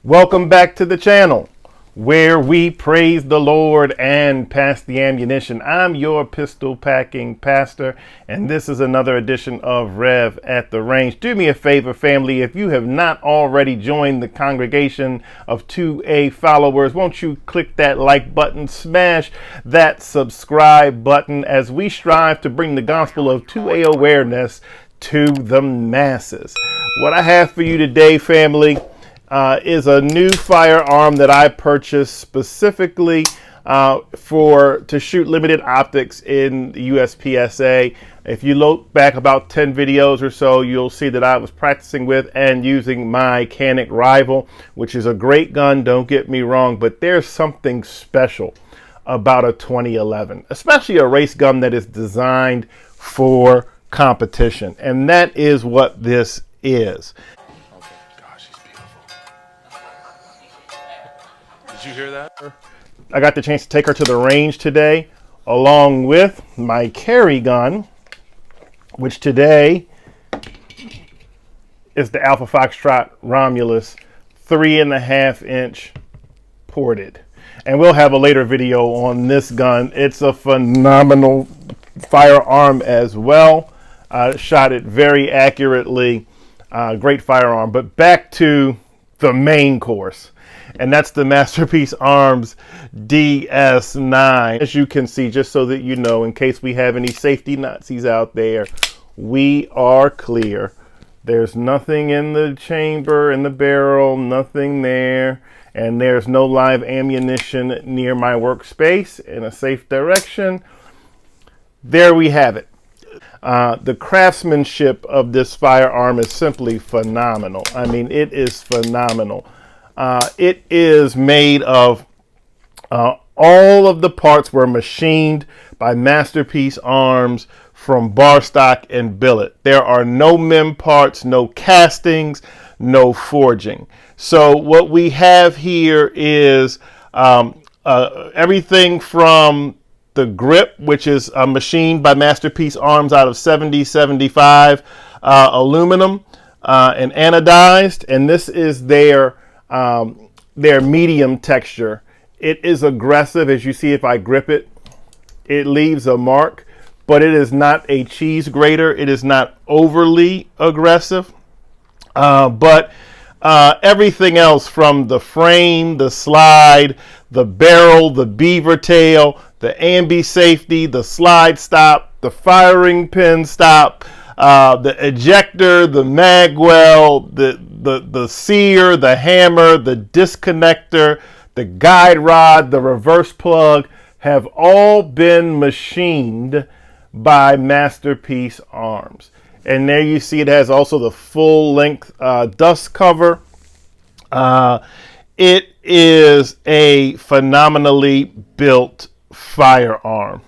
Welcome back to the channel where we praise the Lord and pass the ammunition. I'm your pistol packing pastor, and this is another edition of Rev at the Range. Do me a favor, family, if you have not already joined the congregation of 2A followers, won't you click that like button, smash that subscribe button as we strive to bring the gospel of 2A awareness to the masses. What I have for you today, family, is a new firearm that I purchased specifically to shoot limited optics in the USPSA. If you look back about 10 videos or so, you'll see that I was practicing with and using my Canic Rival, which is a great gun, don't get me wrong, but there's something special about a 2011, especially a race gun that is designed for competition, and that is what this is. Did you hear that? I got the chance to take her to the range today, along with my carry gun, which today is the Alpha Foxtrot Romulus 3.5-inch ported. And we'll have a later video on this gun. It's a phenomenal firearm as well. Shot it very accurately. Great firearm. But back to the main course. And that's the Masterpiece Arms DS9. As you can see, just so that you know, in case we have any safety Nazis out there, we are clear. There's nothing in the chamber, in the barrel, nothing there. And there's no live ammunition near my workspace in a safe direction. There we have it. The craftsmanship of this firearm is simply phenomenal. I mean, it is phenomenal. It is made of all of the parts were machined by Masterpiece Arms from bar stock and billet. There are no mem parts, no castings, no forging. So what we have here is everything from the grip, which is machined by Masterpiece Arms out of 7075 aluminum and anodized, and this is their medium texture. It is aggressive. As you see, if I grip it, it leaves a mark, but it is not a cheese grater. It is not overly aggressive, but everything else from the frame, the slide, the barrel, the beaver tail, the ambi safety, the slide stop, the firing pin stop, the ejector, the magwell, the sear, the hammer, the disconnector, the guide rod, the reverse plug have all been machined by Masterpiece Arms. And there you see it has also the full length dust cover. It is a phenomenally built firearm.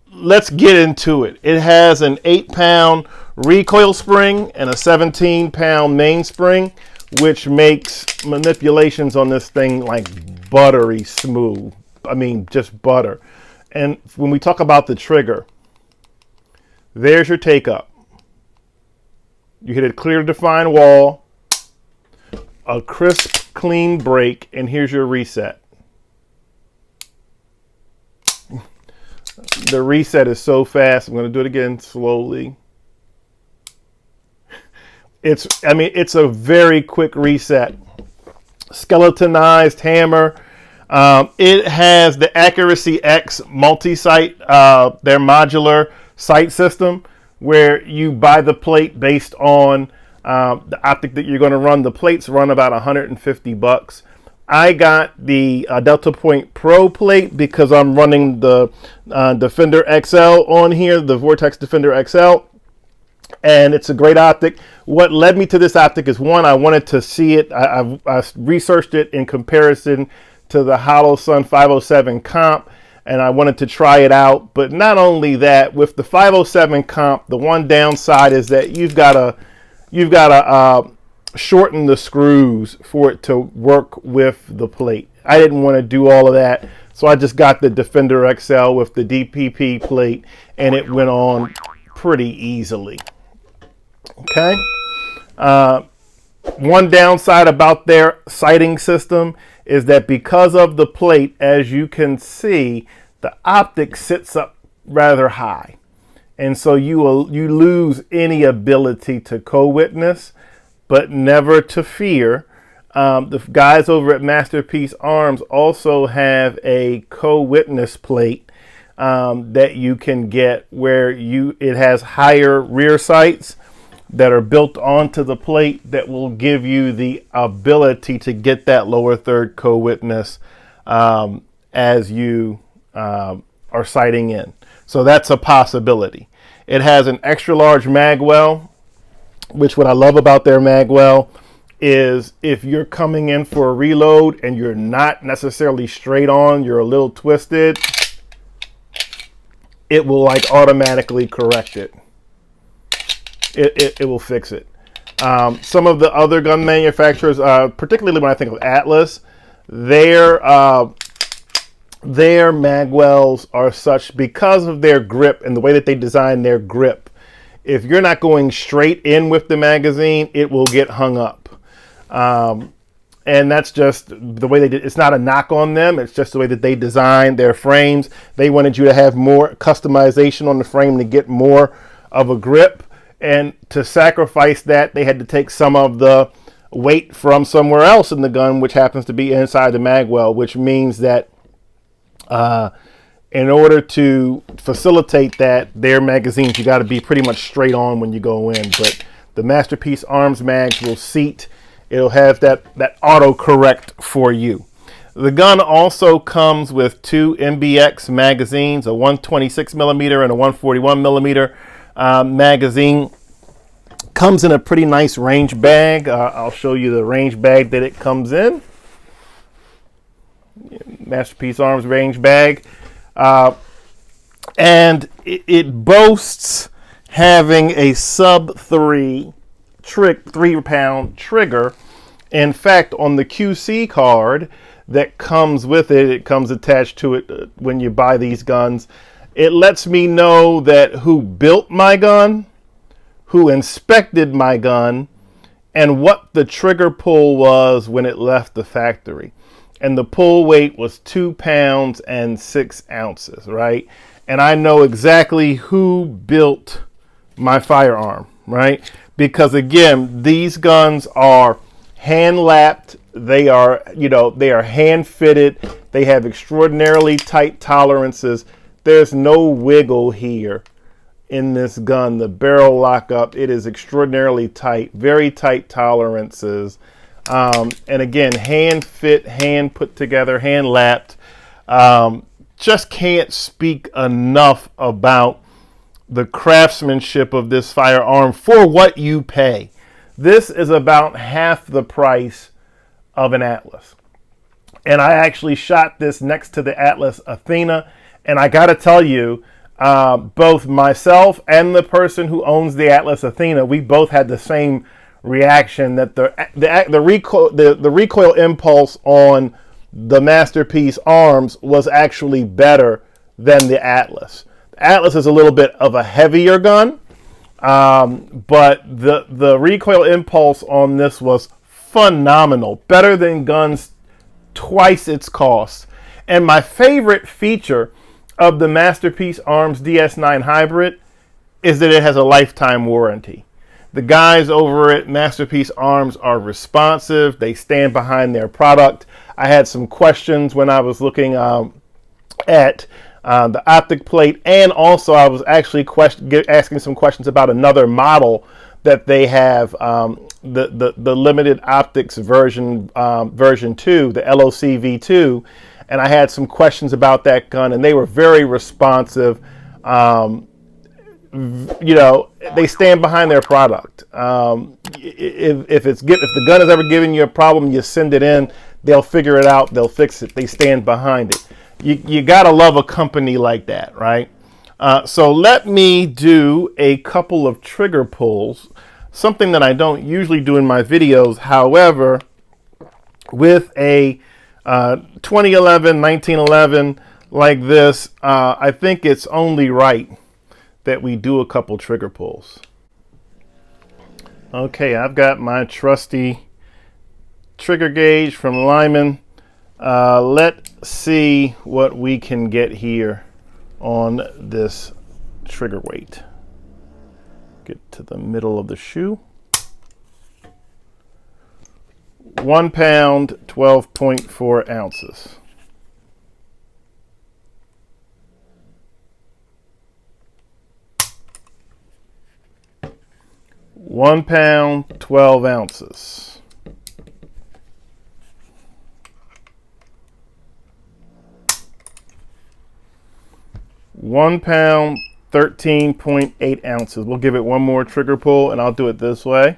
Let's get into it. It has an 8-pound recoil spring and a 17-pound mainspring, which makes manipulations on this thing like buttery smooth. I mean, just butter. And when we talk about the trigger, there's your take up. You hit a clear defined wall, a crisp, clean break, and here's your reset. The reset is so fast. I'm going to do it again slowly. It's a very quick reset. Skeletonized hammer. It has the Accuracy X multi-sight, their modular sight system, where you buy the plate based on the optic that you're going to run. The plates run about $150. I got the Delta Point Pro plate because I'm running the Defender XL on here, the Vortex Defender XL, and it's a great optic. What led me to this optic is, one, I wanted to see it. I researched it in comparison to the Holosun 507 Comp, and I wanted to try it out. But not only that, with the 507 Comp, the one downside is that you've got to shorten the screws for it to work with the plate. I didn't want to do all of that, so I just got the Defender XL with the DPP plate, and it went on pretty easily. Okay. One downside about their sighting system is that because of the plate, as you can see, the optic sits up rather high. And so you lose any ability to co-witness, but never to fear. The guys over at Masterpiece Arms also have a co-witness plate that you can get where it has higher rear sights that are built onto the plate that will give you the ability to get that lower third co-witness as you are sighting in. So that's a possibility. It has an extra large mag well, which what I love about their mag well is if you're coming in for a reload and you're not necessarily straight on, you're a little twisted, it will like automatically correct it. It will fix it. Some of the other gun manufacturers, particularly when I think of Atlas, their magwells are such, because of their grip and the way that they design their grip, if you're not going straight in with the magazine, it will get hung up. And that's just the way they did. It's not a knock on them. It's just the way that they designed their frames. They wanted you to have more customization on the frame to get more of a grip. And to sacrifice that, they had to take some of the weight from somewhere else in the gun, which happens to be inside the magwell, which means that in order to facilitate that, their magazines, you got to be pretty much straight on when you go in. But the Masterpiece Arms mags will seat. It'll have that auto correct for you. The gun also comes with two MBX magazines, a 126 millimeter and a 141 millimeter magazine. Comes in a pretty nice range bag. I'll show you the range bag that it comes in. Masterpiece Arms range bag. And it boasts having a sub 3 pound trigger. In fact, on the QC card that comes with it, it comes attached to it when you buy these guns. It lets me know that who built my gun, who inspected my gun, and what the trigger pull was when it left the factory. And the pull weight was 2 pounds and 6 ounces, right? And I know exactly who built my firearm, right? Because again, these guns are hand lapped. They are, they are hand fitted. They have extraordinarily tight tolerances. There's no wiggle here in this gun. The barrel lockup, it is extraordinarily tight, very tight tolerances. And again, hand fit, hand put together, hand lapped. Just can't speak enough about the craftsmanship of this firearm for what you pay. This is about half the price of an Atlas. And I actually shot this next to the Atlas Athena. And I got to tell you, both myself and the person who owns the Atlas Athena, we both had the same reaction, that the recoil impulse on the Masterpiece Arms was actually better than the Atlas. The Atlas is a little bit of a heavier gun, but the recoil impulse on this was phenomenal, better than guns twice its cost. And my favorite feature of the Masterpiece Arms DS9 Hybrid is that it has a lifetime warranty. The guys over at Masterpiece Arms are responsive. They stand behind their product. I had some questions when I was looking at the optic plate, and also I was actually asking some questions about another model that they have, the limited optics version 2, the LOC V2, and I had some questions about that gun, and they were very responsive. They stand behind their product. If the gun is ever giving you a problem, you send it in, they'll figure it out, they'll fix it, they stand behind it. You gotta love a company like that, right? So let me do a couple of trigger pulls, something that I don't usually do in my videos. However, with a 2011, 1911 like this, I think it's only right that we do a couple trigger pulls. Okay, I've got my trusty trigger gauge from Lyman. Let's see what we can get here on this trigger weight. Get to the middle of the shoe. 1 pound, 12.4 ounces. One pound, 12 ounces. One pound, 13.8 ounces. We'll give it one more trigger pull, and I'll do it this way.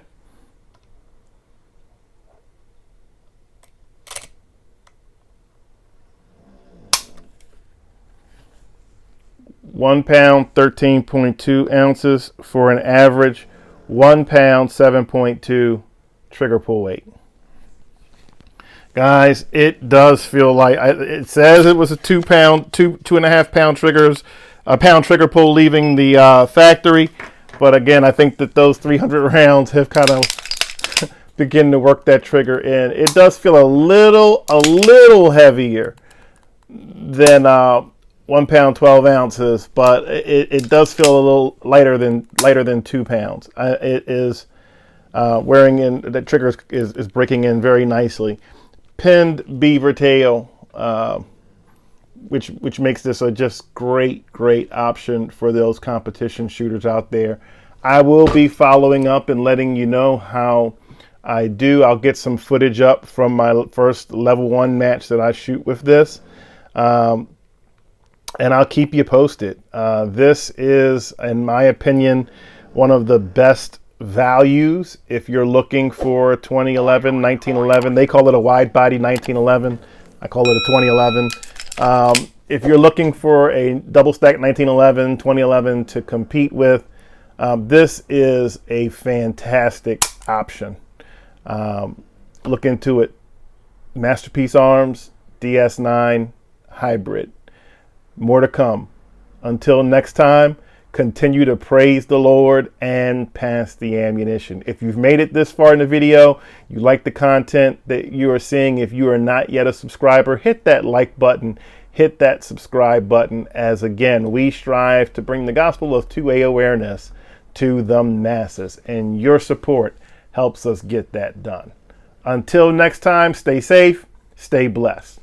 One pound, 13.2 ounces for an average 1 pound, 7.2 trigger pull weight. Guys, it does feel like, it says it was a 2 pound, 2.5 pound triggers, a pound trigger pull leaving the factory. But again, I think that those 300 rounds have kind of begin to work that trigger in. It does feel a little heavier than 1 pound, 12 ounces, but it does feel a little lighter than 2 pounds. It is wearing in, the trigger is breaking in very nicely. Pinned beaver tail, which makes this a just great option for those competition shooters out there. I will be following up and letting you know how I do. I'll get some footage up from my first level 1 match that I shoot with this. And I'll keep you posted. This is, in my opinion, one of the best values if you're looking for 2011, 1911. They call it a wide body 1911. I call it a 2011. If you're looking for a double stack 1911, 2011 to compete with, this is a fantastic option. Look into it. Masterpiece Arms DS9 Hybrid. More to come. Until next time, continue to praise the Lord and pass the ammunition. If you've made it this far in the video, you like the content that you are seeing, if you are not yet a subscriber, hit that like button, hit that subscribe button, as again, we strive to bring the gospel of 2A awareness to the masses, and your support helps us get that done. Until next time, stay safe, stay blessed.